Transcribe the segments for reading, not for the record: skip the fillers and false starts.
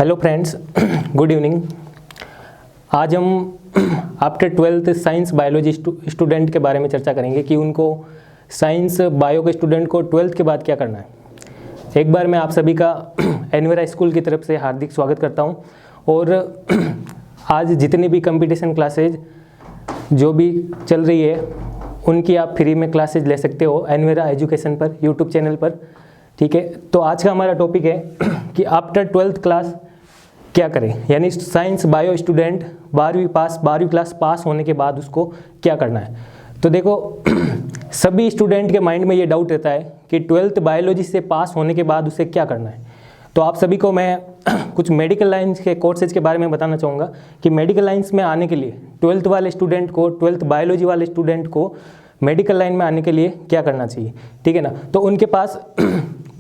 Hello friends, good evening. आज हम after 12th science biology student के बारे में चर्चा करेंगे कि उनको साइंस बायो के स्टूडेंट को 12th के बाद क्या करना है। एक बार मैं आप सभी का एनवेरा स्कूल की तरफ से हार्दिक स्वागत करता हूं। और आज जितनी भी कंपटीशन क्लासेज जो भी चल रही है उनकी आप फ्री में क्लासेज ले सकते हो एनवेरा एजुकेशन पर, यूट्यूब चैनल पर। ठीक है, तो आज का हमारा टॉपिक है कि आफ्टर 12th क्लास क्या करें, यानी साइंस बायो स्टूडेंट 12वीं क्लास पास होने के बाद उसको क्या करना है। तो देखो सभी स्टूडेंट के माइंड में ये डाउट रहता है कि 12th बायोलॉजी से पास होने के बाद उसे क्या करना है। तो आप सभी को मैं कुछ मेडिकल लाइन्स के कोर्सेज के बारे में बताना चाहूँगा कि मेडिकल लाइन्स में आने के लिए 12th वाले स्टूडेंट को, 12th बायोलॉजी वाले स्टूडेंट को मेडिकल लाइन में आने के लिए क्या करना चाहिए। ठीक है ना, तो उनके पास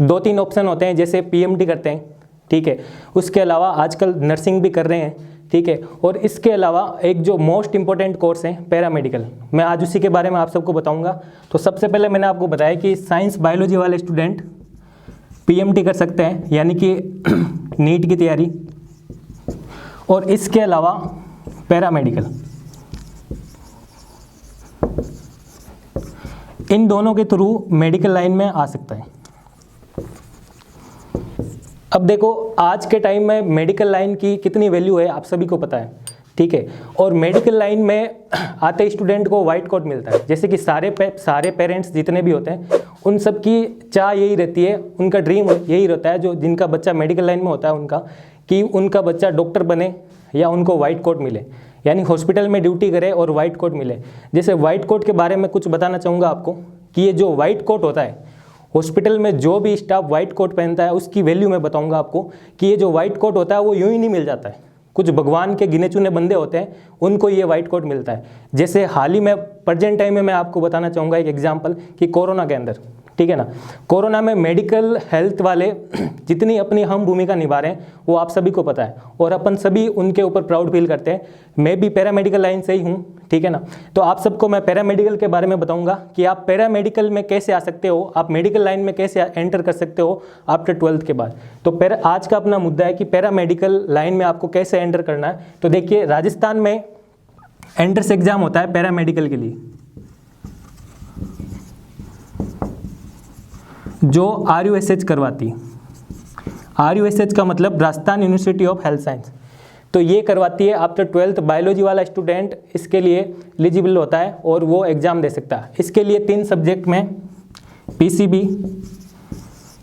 2-3 ऑप्शन होते हैं, जैसे पीएमटी करते हैं, ठीक है, उसके अलावा आजकल नर्सिंग भी कर रहे हैं, ठीक है, और इसके अलावा एक जो मोस्ट इंपॉर्टेंट कोर्स है पैरामेडिकल, मैं आज उसी के बारे में आप सबको बताऊंगा। तो सबसे पहले मैंने आपको बताया कि साइंस बायोलॉजी वाले स्टूडेंट पीएमटी कर सकते हैं, यानी कि नीट की तैयारी, और इसके अलावा पैरामेडिकल, इन दोनों के थ्रू मेडिकल लाइन में आ सकता है। अब देखो आज के टाइम में मेडिकल लाइन की कितनी वैल्यू है आप सभी को पता है, ठीक है, और मेडिकल लाइन में आते स्टूडेंट को वाइट कोट मिलता है। जैसे कि सारे पेरेंट्स जितने भी होते हैं उन सब की चाह यही रहती है, उनका ड्रीम यही रहता है, जो जिनका बच्चा मेडिकल लाइन में होता है उनका, कि उनका बच्चा डॉक्टर बने या उनको वाइट कोट मिले, यानी हॉस्पिटल में ड्यूटी करे और वाइट कोट मिले। जैसे वाइट कोट के बारे में कुछ बताना चाहूँगा आपको कि ये जो वाइट कोट होता है, हॉस्पिटल में जो भी स्टाफ वाइट कोट पहनता है उसकी वैल्यू मैं बताऊंगा आपको कि ये जो वाइट कोट होता है वो यूं ही नहीं मिल जाता है। कुछ भगवान के गिने चुने बंदे होते हैं उनको ये वाइट कोट मिलता है। जैसे हाल ही में प्रेजेंट टाइम में मैं आपको बताना चाहूँगा एक एग्जाम्पल कि कोरोना के अंदर, ठीक है ना, कोरोना में मेडिकल हेल्थ वाले जितनी अपनी हम भूमिका निभा रहे हैं वो आप सभी को पता है, और अपन सभी उनके ऊपर प्राउड फील करते हैं। मैं भी पैरामेडिकल लाइन से ही हूँ, ठीक है ना, तो आप सबको मैं पैरामेडिकल के बारे में बताऊंगा कि आप पैरामेडिकल में कैसे आ सकते हो, आप मेडिकल लाइन में कैसे एंटर कर सकते हो आफ्टर 12th के बाद। तो आज का अपना मुद्दा है कि पैरामेडिकल लाइन में आपको कैसे एंटर करना है। तो देखिए राजस्थान में एंट्रेंस एग्जाम होता है पैरामेडिकल के लिए, जो RUSH करवाती है। RUSH का मतलब Rajasthan university of health science, तो ये करवाती है। आफ्टर 12th बायोलॉजी वाला स्टूडेंट इसके लिए एलिजिबल होता है और वो एग्ज़ाम दे सकता है। इसके लिए 3 सब्जेक्ट में PCB,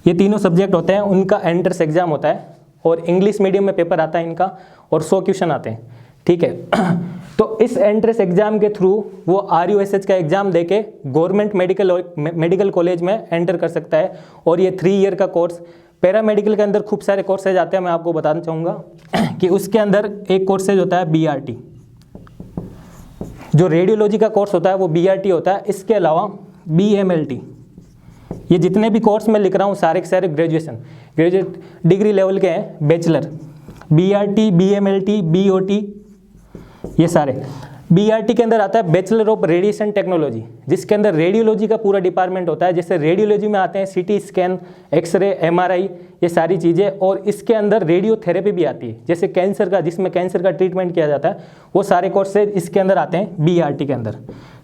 ये तीनों सब्जेक्ट होते हैं, उनका एंट्रेंस एग्जाम होता है, और इंग्लिश मीडियम में पेपर आता है इनका, और 100 क्वेश्चन आते हैं, ठीक है। तो इस एंट्रेंस एग्जाम के थ्रू वो RUSH का एग्जाम देके गवर्नमेंट मेडिकल कॉलेज में एंटर कर सकता है, और ये 3 ईयर का कोर्स। पैरामेडिकल के अंदर खूब सारे कोर्सेज आते हैं, मैं आपको बताना चाहूँगा कि उसके अंदर एक कोर्सेज होता है BRT, जो रेडियोलॉजी का कोर्स होता है वो BRT होता है। इसके अलावा BMLT, ये जितने भी कोर्स मैं लिख रहा हूँ सारे के सारे ग्रेजुएट डिग्री लेवल के हैं, बैचलर, BRT, BMLT, BOT, ये सारे। BRT के अंदर आता है बैचलर ऑफ रेडिएशन टेक्नोलॉजी, जिसके अंदर रेडियोलॉजी का पूरा डिपार्टमेंट होता है। जैसे रेडियोलॉजी में आते हैं CT स्कैन, एक्सरे, MRI, ये सारी चीज़ें, और इसके अंदर रेडियोथेरेपी भी आती है, जैसे कैंसर का, जिसमें कैंसर का ट्रीटमेंट किया जाता है, वो सारे कोर्सेज इसके अंदर आते हैं BRT के अंदर,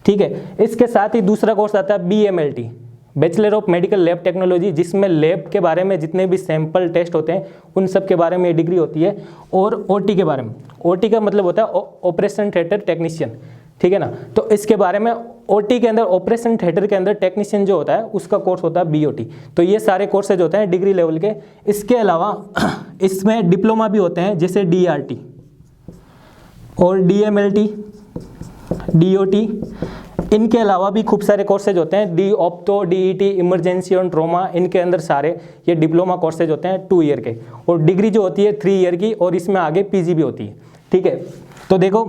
ठीक है। इसके साथ ही दूसरा कोर्स आता है BMLT, bachelor of medical lab technology, जिसमें लैब के बारे में जितने भी सैंपल टेस्ट होते हैं उन सब के बारे में ये डिग्री होती है। और OT के बारे में, OT का मतलब होता है ऑपरेशन थिएटर टेक्नीशियन, ठीक है ना, तो इसके बारे में OT के अंदर, ऑपरेशन थिएटर के अंदर टेक्नीशियन जो होता है उसका कोर्स होता है BOT। तो ये सारे कोर्सेज होते हैं डिग्री लेवल के। इसके अलावा इसमें डिप्लोमा भी होते हैं, जैसे DRT और DMLT, DOT। इनके अलावा भी खूब सारे कोर्सेज होते हैं, ऑप्टो, DET, इमरजेंसी और ट्रोमा, इनके अंदर सारे ये डिप्लोमा कोर्सेज होते हैं 2 ईयर के, और डिग्री जो होती है 3 ईयर की, और इसमें आगे PG भी होती है, ठीक है। तो देखो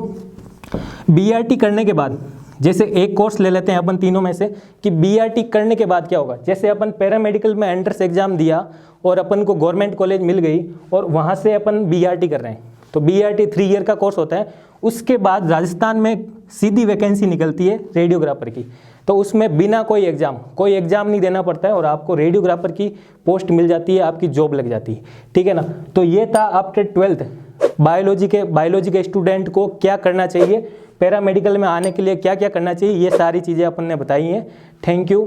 BRT करने के बाद, जैसे एक कोर्स ले लेते हैं अपन तीनों में से कि BRT करने के बाद क्या होगा। जैसे अपन पैरामेडिकल में एंट्रेंस एग्जाम दिया और अपन को गवर्नमेंट कॉलेज मिल गई, और वहाँ से अपन BRT कर रहे हैं, तो BRT 3 ईयर का कोर्स होता है। उसके बाद राजस्थान में सीधी वैकेंसी निकलती है रेडियोग्राफर की, तो उसमें बिना कोई एग्ज़ाम नहीं देना पड़ता है, और आपको रेडियोग्राफर की पोस्ट मिल जाती है, आपकी जॉब लग जाती है, ठीक है ना। तो ये था आफ्टर 12th बायोलॉजी के स्टूडेंट को क्या करना चाहिए, पैरामेडिकल में आने के लिए क्या क्या करना चाहिए, ये सारी चीज़ें अपन ने बताई हैं। Thank you.